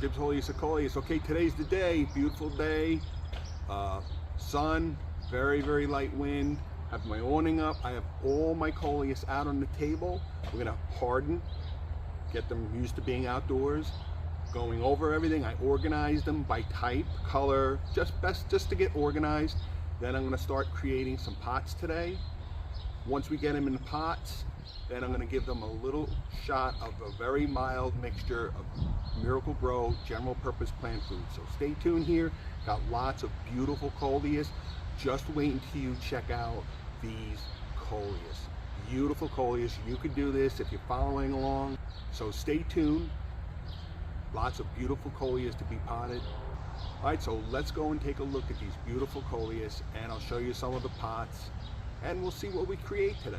Decorative COLEUS. Okay, today's the day. Beautiful day. Sun, very light wind. Have my awning up. I have all my coleus out on the table. We're gonna harden, get them used to being outdoors. Going over everything, I organized them by type, color, just to get organized. Then I'm gonna start creating some pots today. Once we get them in the pots, then I'm gonna give them a little shot of a very mild mixture of Miracle Grow general purpose plant food. So stay tuned here. Got lots of beautiful coleus. Just wait until you check out these coleus. Beautiful coleus. You could do this if you're following along. So stay tuned. Lots of beautiful coleus to be potted. All right, so let's go and take a look at these beautiful coleus, and I'll show you some of the pots, and we'll see what we create today.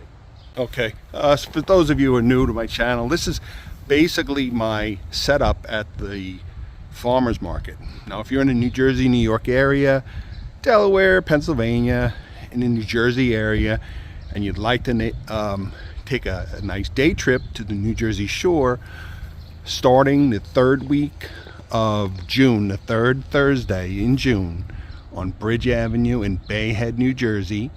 Okay, for those of you who are new to my channel, this is basically my setup at the farmers market. Now, if you're in the New Jersey, New York area, Delaware, Pennsylvania, in the New Jersey area, and you'd like to take a nice day trip to the New Jersey shore, starting the third week of June, the third Thursday in June, on Bridge Avenue in Bay Head, New Jersey.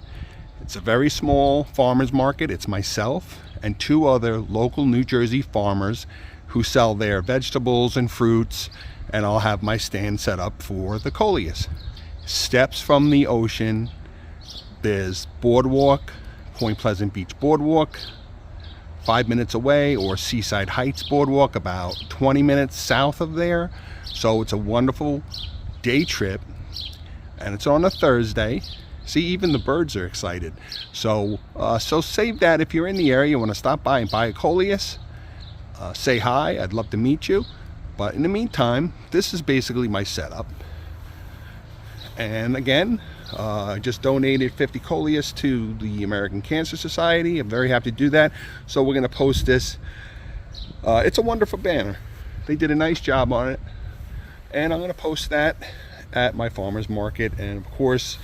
It's a very small farmers market. It's myself and two other local New Jersey farmers who sell their vegetables and fruits, and I'll have my stand set up for the coleus. Steps from the ocean, there's Boardwalk, Point Pleasant Beach Boardwalk, 5 minutes away, or Seaside Heights Boardwalk about 20 minutes south of there. So it's a wonderful day trip, and it's on a Thursday. See, even the birds are excited. So save that. If you're in the area, you want to stop by and buy a coleus, say hi. I'd love to meet you. But in the meantime, this is basically my setup. And again, I just donated 50 coleus to the American Cancer Society. I'm very happy to do that. So we're going to post this. It's a wonderful banner. They did a nice job on it. And I'm going to post that at my farmers market. And of course,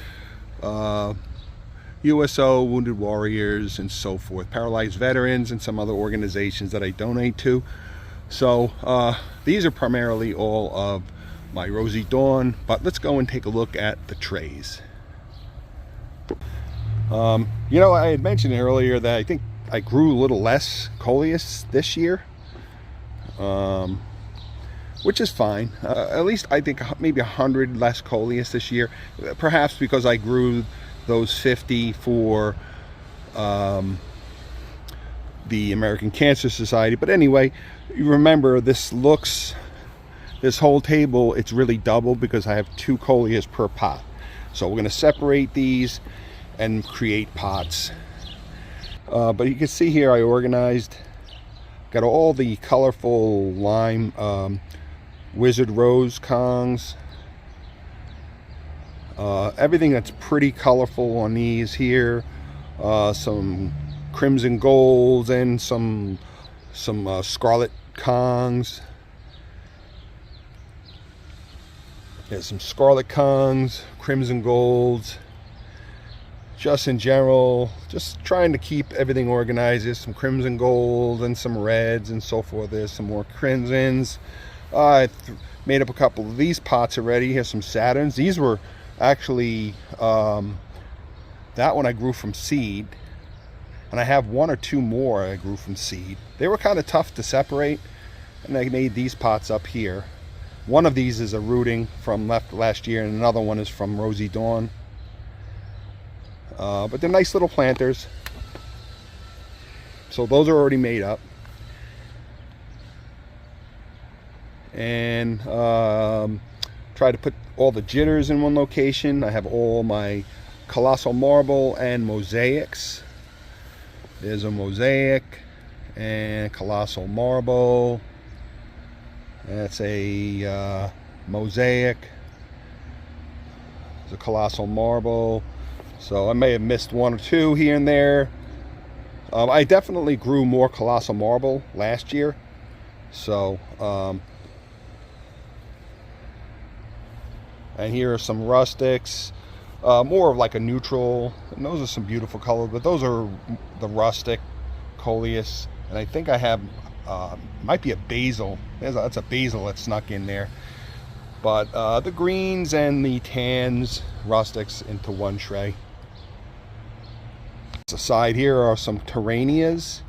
USO, Wounded Warriors, and so forth. Paralyzed Veterans and some other organizations that I donate to. So these are primarily all of my Rosy Dawn, but let's go and take a look at the trays. You know, I had mentioned earlier that I think I grew a little less coleus this year, which is fine. At least I think maybe 100 less coleus this year, perhaps because I grew those 50 for the American Cancer Society. But anyway, you remember, this whole table, it's really double because I have 2 coleus per pot. So we're going to separate these and create pots. But you can see here I organized, got all the colorful lime wizard rose congs, everything that's pretty colorful on these here, some crimson golds and some scarlet congs. There's some scarlet congs, crimson golds. Just in general, just trying to keep everything organized. There's some crimson gold and some reds and so forth. There's some more crimsons. I made up a couple of these pots already. Here's some Saturns. These were actually, that one I grew from seed. And I have 1 or 2 more I grew from seed. They were kind of tough to separate. And I made these pots up here. One of these is a rooting from last year, and another one is from Rosy Dawn. But they're nice little planters. So those are already made up. And try to put all the jitters in one location. I have all my colossal marble and mosaics. There's a mosaic and colossal marble. That's a mosaic. There's a colossal marble. So I may have missed 1 or 2 here and there. I definitely grew more colossal marble last year. So, and here are some rustics. More of like a neutral. And those are some beautiful colors, but those are the rustic coleus. And I think I have might be a basil. That's a basil that snuck in there. But the greens and the tans, rustics into one tray. Aside here are some terranias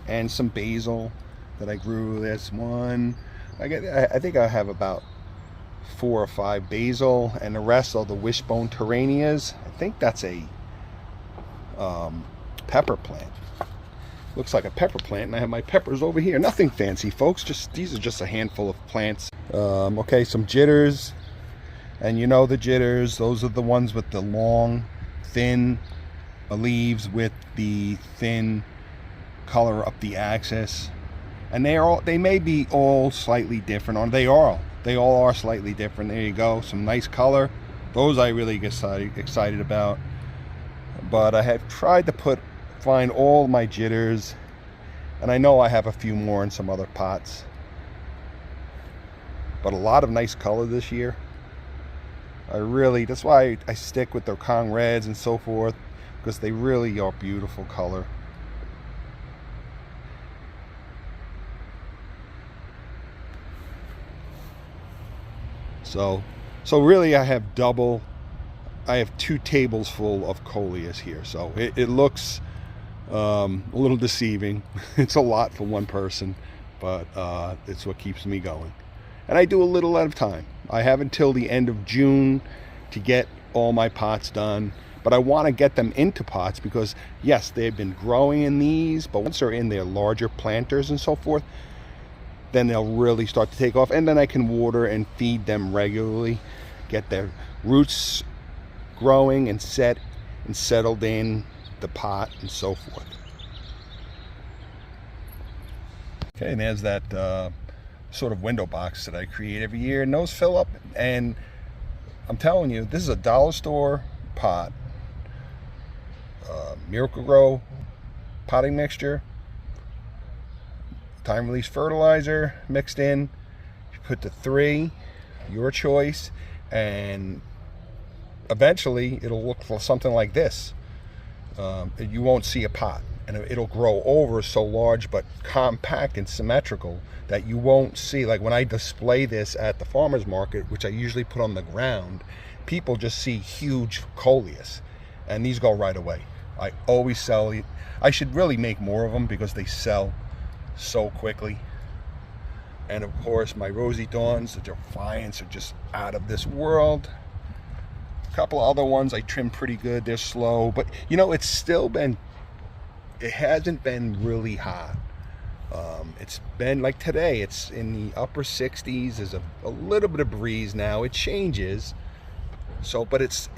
and some basil that I grew. This one, I think I have about 4 or 5 basil, and the rest are the wishbone terranias. I think that's a pepper plant. Looks like a pepper plant, and I have my peppers over here. Nothing fancy, folks. These are just a handful of plants. Okay, some jitters, and you know the jitters. Those are the ones with the long, thin leaves with the thin color up the axis, and they may be all slightly different, or they all are slightly different. There you go, some nice color. Those I really get excited about. But I have tried to find all my jitters, and I know I have a few more in some other pots, but a lot of nice color this year. That's why I stick with the Kong Reds and so forth, because they really are beautiful color. So really I have 2 tables full of coleus here. So it looks a little deceiving. It's a lot for one person, but it's what keeps me going. And I do a little at a time. I have until the end of June to get all my pots done. But I want to get them into pots because, yes, they've been growing in these, but once they're in their larger planters and so forth, then they'll really start to take off. And then I can water and feed them regularly, get their roots growing and settled in the pot and so forth. Okay, and there's that sort of window box that I create every year, and those fill up. And I'm telling you, this is a dollar store pot. Miracle-Gro potting mixture, time release fertilizer mixed in. You put the 3, your choice, and eventually it'll look for something like this. You won't see a pot, and it'll grow over so large but compact and symmetrical that you won't see. Like when I display this at the farmer's market, which I usually put on the ground, people just see huge coleus, and these go right away. I always sell. I should really make more of them because they sell so quickly. And of course my Rosy Dawns, the Defiance, are just out of this world. A couple other ones I trimmed pretty good. They're slow, but you know, it hasn't been really hot. It's been like today, it's in the upper 60s. There's a little bit of breeze now. It changes, so but it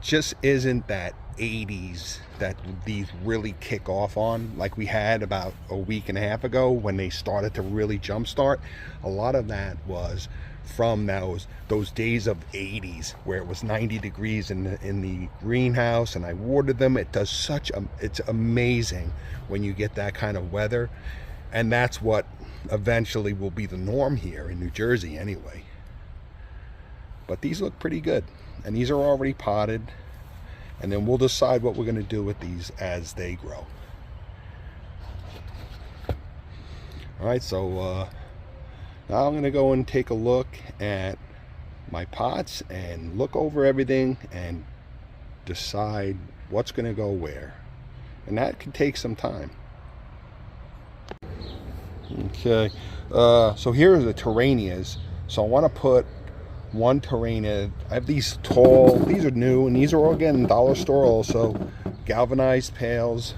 just isn't that 80s that these really kick off on like we had about a week and a half ago when they started to really jumpstart. A lot of that was from those days of 80s where it was 90 degrees in the greenhouse, and I watered them. It's amazing when you get that kind of weather, and that's what eventually will be the norm here in New Jersey anyway. But these look pretty good, and these are already potted, and then we'll decide what we're going to do with these as they grow. All right, so now I'm going to go and take a look at my pots and look over everything and decide what's going to go where, and that can take some time. Okay, so here are the terranias. So I want to put one terrania. I have these tall, these are new, and these are all, again, dollar store also. Galvanized pails,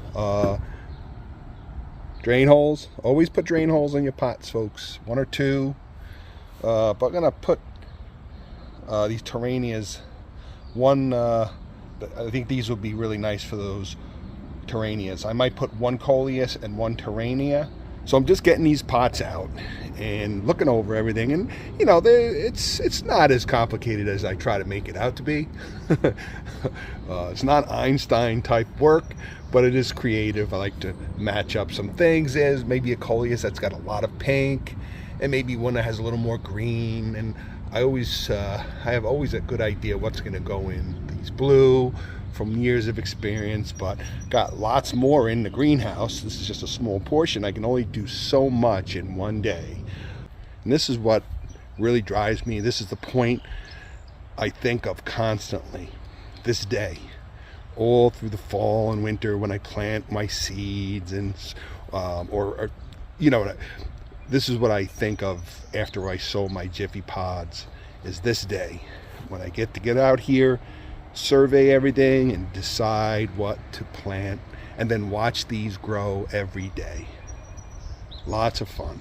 drain holes. Always put drain holes in your pots, folks. 1 or 2. But I'm gonna put these terranias. I think these would be really nice for those terranias. I might put 1 coleus and 1 terrania. So I'm just getting these pots out and looking over everything, and you know, it's not as complicated as I try to make it out to be. It's not Einstein type work, but it is creative. I like to match up some things. There's maybe a coleus that's got a lot of pink, and maybe one that has a little more green, and I have always a good idea what's going to go in He's blue from years of experience, but got lots more in the greenhouse. This is just a small portion. I can only do so much in one day. And this is what really drives me. This is the point I think of constantly. This day, all through the fall and winter when I plant my seeds, and or you know, this is what I think of after I sow my Jiffy pods, is this day when I get to get out here, survey everything and decide what to plant, and then watch these grow every day. Lots of fun.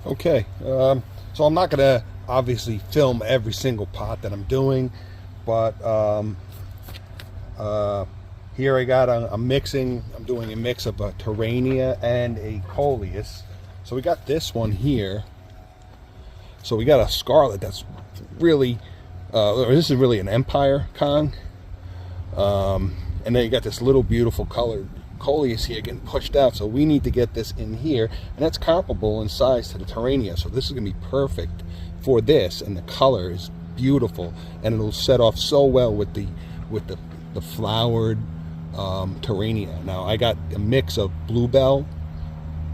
Okay, so I'm not gonna obviously film every single pot that I'm doing, but here I got I'm doing a mix of a Terrania and a Coleus. So we got this one here. So we got a Scarlet that's really this is really an Empire Con, and then you got this little beautiful colored Coleus here getting pushed out. So we need to get this in here, and that's comparable in size to the Terrania. So this is gonna be perfect for this, and the color is beautiful, and it'll set off so well with the flowered Terrania. Now I got a mix of Bluebell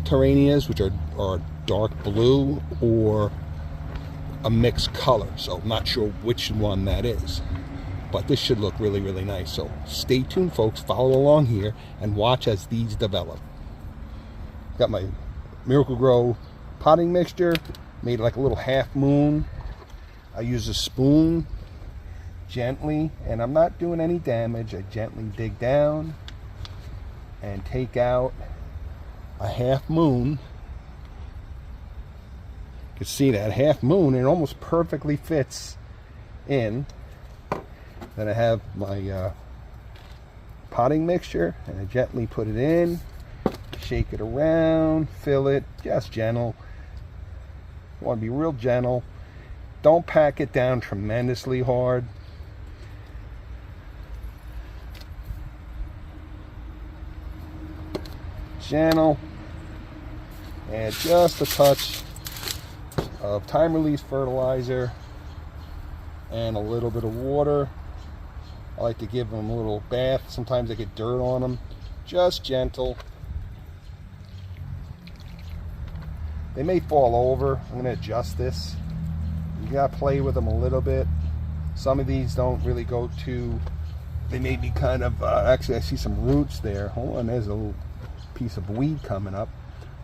Terranias, which are dark blue, or a mixed color, so I'm not sure which one that is, but this should look really, really nice. So stay tuned, folks, follow along here and watch as these develop. Got my Miracle-Gro potting mixture, made like a little half moon. I use a spoon gently, and I'm not doing any damage. I gently dig down and take out a half moon. You can see that half moon, and it almost perfectly fits in. Then I have my potting mixture, and I gently put it in, shake it around, fill it, just gentle. You want to be real gentle. Don't pack it down tremendously hard. Gentle, and just a touch of time-release fertilizer and a little bit of water. I like to give them a little bath. Sometimes they get dirt on them. Just gentle. They may fall over. I'm going to adjust this. You got to play with them a little bit. Some of these don't really go too, they may be kind of, actually I see some roots there. Hold on, there's a little piece of weed coming up.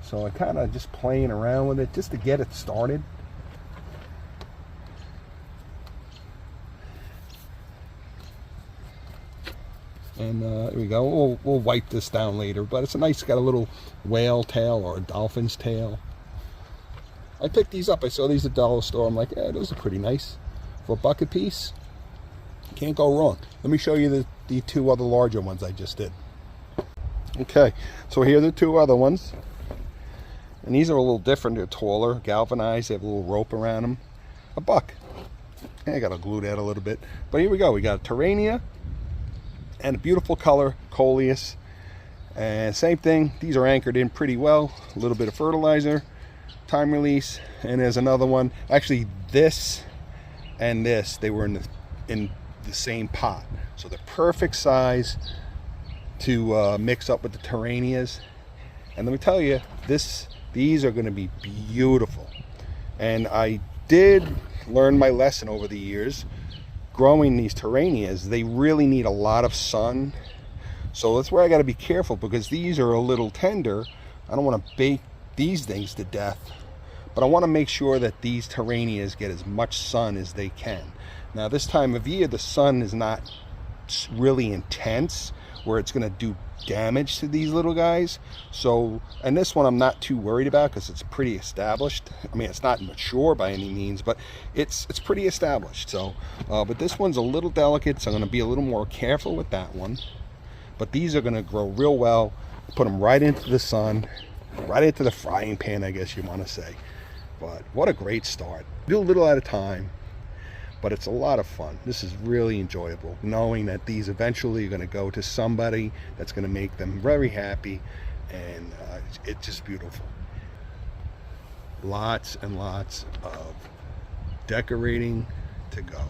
So I kind of just playing around with it just to get it started. And here we go. We'll wipe this down later, but it's a nice, got a little whale tail or a dolphin's tail. I picked these up. I saw these at the dollar store. I'm like, yeah, those are pretty nice for a buck a piece. Can't go wrong. Let me show you the two other larger ones I just did. Okay, so here are the two other ones. And these are a little different. They're taller, galvanized. They have a little rope around them. A buck. I got to glue that a little bit. But here we go. We got a Terrania and a beautiful color Coleus. And same thing. These are anchored in pretty well. A little bit of fertilizer, time release. And there's another one. Actually, this and this, they were in the same pot. So the perfect size to mix up with the Terranias. And let me tell you, these are going to be beautiful. And I did learn my lesson over the years. Growing these Terranias, they really need a lot of sun. So that's where I got to be careful, because these are a little tender. I don't want to bake these things to death, but I want to make sure that these Terranias get as much sun as they can. Now this time of year, the sun is not really intense where it's going to do damage to these little guys. So, and this one I'm not too worried about because it's pretty established. I mean, it's not mature by any means, but it's pretty established. So, but this one's a little delicate, so I'm going to be a little more careful with that one. But these are going to grow real well. Put them right into the sun, right into the frying pan, I guess you want to say. But what a great start. Do a little at a time, but it's a lot of fun. This is really enjoyable, knowing that these eventually are going to go to somebody that's going to make them very happy, and it's just beautiful. Lots and lots of decorating to go.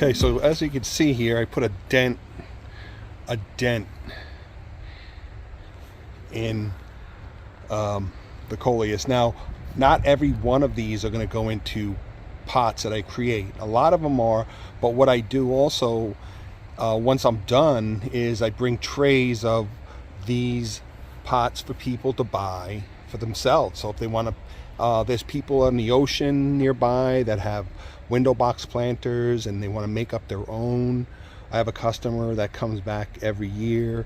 Okay, so as you can see here, I put a dent in the coleus. Now, not every one of these are going to go into pots that I create. A lot of them are, but what I do also, once I'm done, is I bring trays of these pots for people to buy for themselves. So if they want to, there's people on the ocean nearby that have window box planters and they want to make up their own. I have a customer that comes back every year,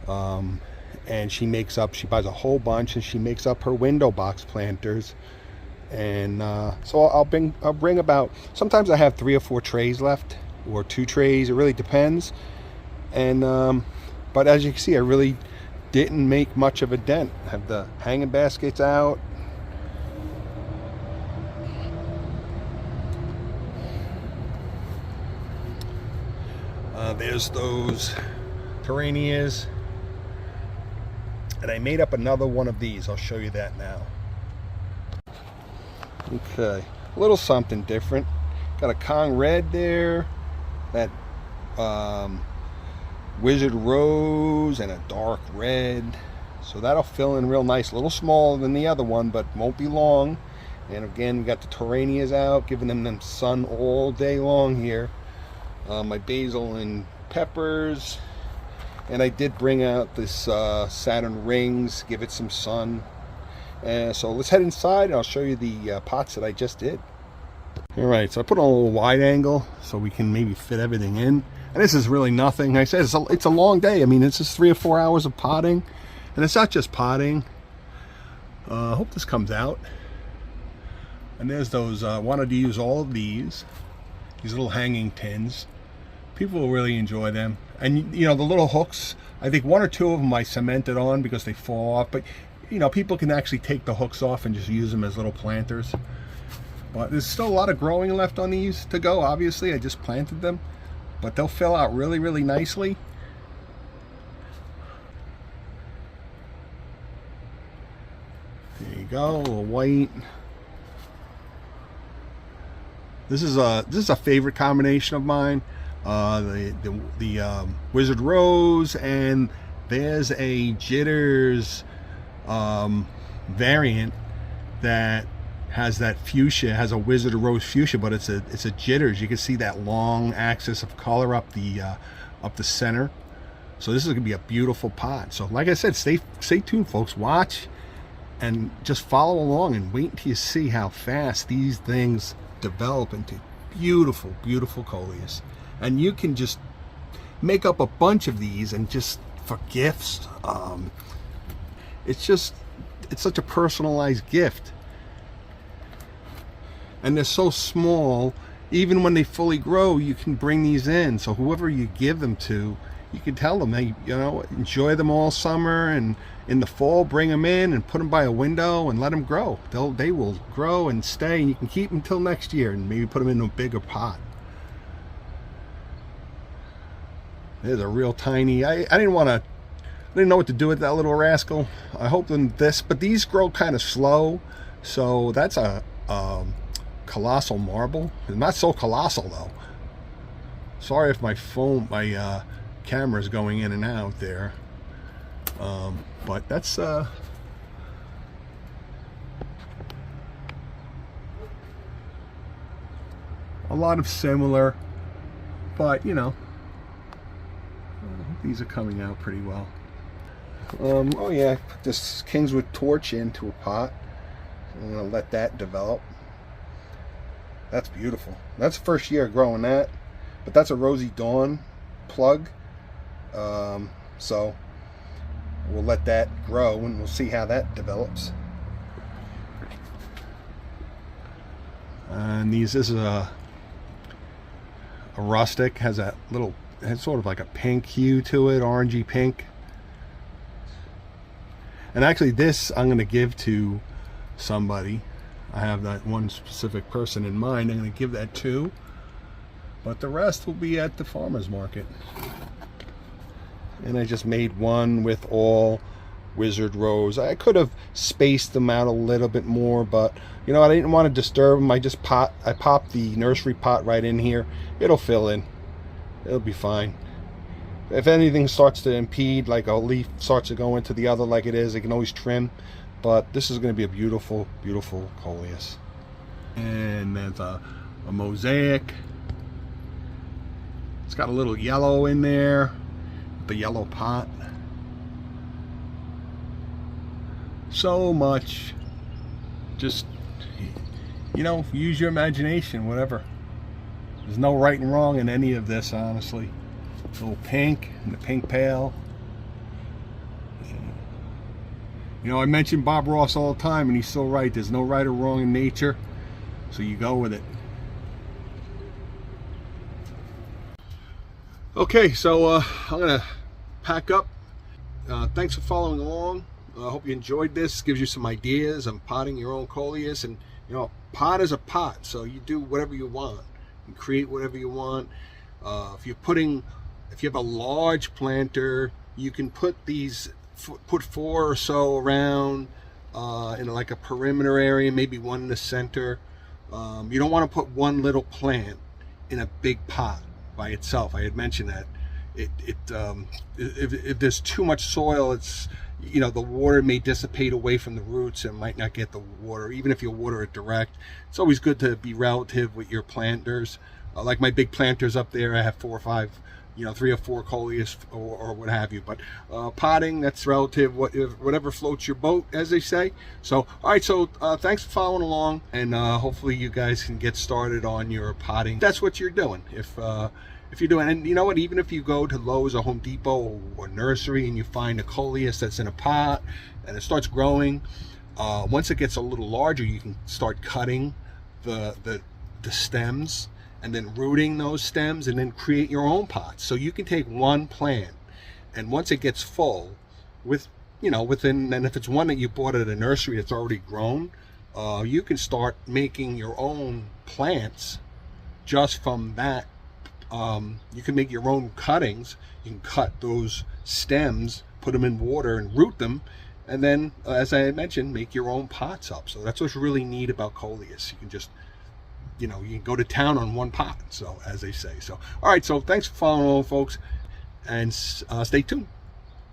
and she buys a whole bunch and she makes up her window box planters. And so I'll bring about, sometimes I have 3 or 4 trays left, or 2 trays, it really depends. And but as you can see, I really didn't make much of a dent. I have the hanging baskets out. There's those Terranias, and I made up another one of these. I'll show you that now. Okay, a little something different. Got a Kong red there, that Wizard rose, and a dark red. So that'll fill in real nice. A little smaller than the other one, but won't be long. And again, we got the Terranias out, giving them sun all day long here. My basil and peppers, and I did bring out this Saturn rings, give it some sun. And so let's head inside and I'll show you the pots that I just did. Alright, so I put on a little wide angle so we can maybe fit everything in. And this is really nothing. Like I said, it's a long day. I mean, it's just 3 or 4 hours of potting. And it's not just potting. I hope this comes out. And there's those, wanted to use all of these little hanging tins. People will really enjoy them. And you know, the little hooks, I think 1 or 2 of them I cemented on because they fall off, but you know, people can actually take the hooks off and just use them as little planters. But there's still a lot of growing left on these to go. Obviously, I just planted them, but they'll fill out really, really nicely. There you go, a little white. This is a favorite combination of mine. The Wizard Rose, and there's a Jitters variant that has that fuchsia, has a Wizard Rose fuchsia, but it's a Jitters. You can see that long axis of color up the center. So this is gonna be a beautiful pot. So like I said, stay tuned, folks. Watch and just follow along and wait until you see how fast these things develop into beautiful, beautiful coleus. And you can just make up a bunch of these and just for gifts. It's such a personalized gift. And they're so small, even when they fully grow, you can bring these in. So whoever you give them to, you can tell them, hey, you know, enjoy them all summer, and in the fall, bring them in and put them by a window and let them grow. They will grow and stay, and you can keep them until next year and maybe put them in a bigger pot. There's a real tiny, I didn't know what to do with that little rascal. I hope in this, but these grow kind of slow. So that's a colossal marble. It's not so colossal though. Sorry if my camera is going in and out there. But that's a lot of similar, but you know, these are coming out pretty well. Oh yeah, put this Kingswood torch into a pot. I'm gonna let that develop. That's beautiful. That's the first year growing that, but that's a Rosy Dawn plug. So we'll let that grow and we'll see how that develops. And this is a rustic, has that little, it's sort of like a pink hue to it, orangey pink. And actually this I'm going to give to somebody. I have that one specific person in mind I'm going to give that to, but the rest will be at the farmer's market. And I just made one with all wizard rose. I could have spaced them out a little bit more, but you know, I didn't want to disturb them. I popped the nursery pot right in here. It'll fill in. It'll be fine. If anything starts to impede, like a leaf starts to go into the other like it is, it can always trim. But this is going to be a beautiful, beautiful coleus. And there's a mosaic. It's got a little yellow in there, the yellow pot. So much. Just, you know, use your imagination, whatever. There's no right and wrong in any of this, honestly. A little pink and the pink pail. You know, I mention Bob Ross all the time, and he's so right. There's no right or wrong in nature, so you go with it. Okay, so I'm gonna pack up. Thanks for following along. I hope you enjoyed this. Gives you some ideas on potting your own coleus, and you know, pot is a pot, so you do whatever you want. You create whatever you want. If you have a large planter, you can put 4 or so around in like a perimeter area, maybe one in the center. You don't want to put one little plant in a big pot by itself. I had mentioned that if there's too much soil, it's, you know, the water may dissipate away from the roots and might not get the water. Even if you water it direct, it's always good to be relative with your planters. Like my big planters up there, I have 4 or 5, you know, 3 or 4 coleus or what have you. But potting, that's relative, whatever floats your boat, as they say. So all right, so thanks for following along, and hopefully you guys can get started on your potting. That's what you're doing. If you're doing, and you know what, even if you go to Lowe's or Home Depot or nursery and you find a coleus that's in a pot and it starts growing, once it gets a little larger, you can start cutting the stems and then rooting those stems and then create your own pots. So you can take one plant, and once it gets full, with, you know, within, and if it's one that you bought at a nursery that's already grown, you can start making your own plants just from that. You can make your own cuttings. You can cut those stems, put them in water and root them, and then, as I had mentioned, make your own pots up. So that's what's really neat about coleus. You can just, you know, you can go to town on one pot, so, as they say. So all right, so thanks for following along, folks, and stay tuned.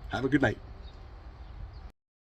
Have a good night.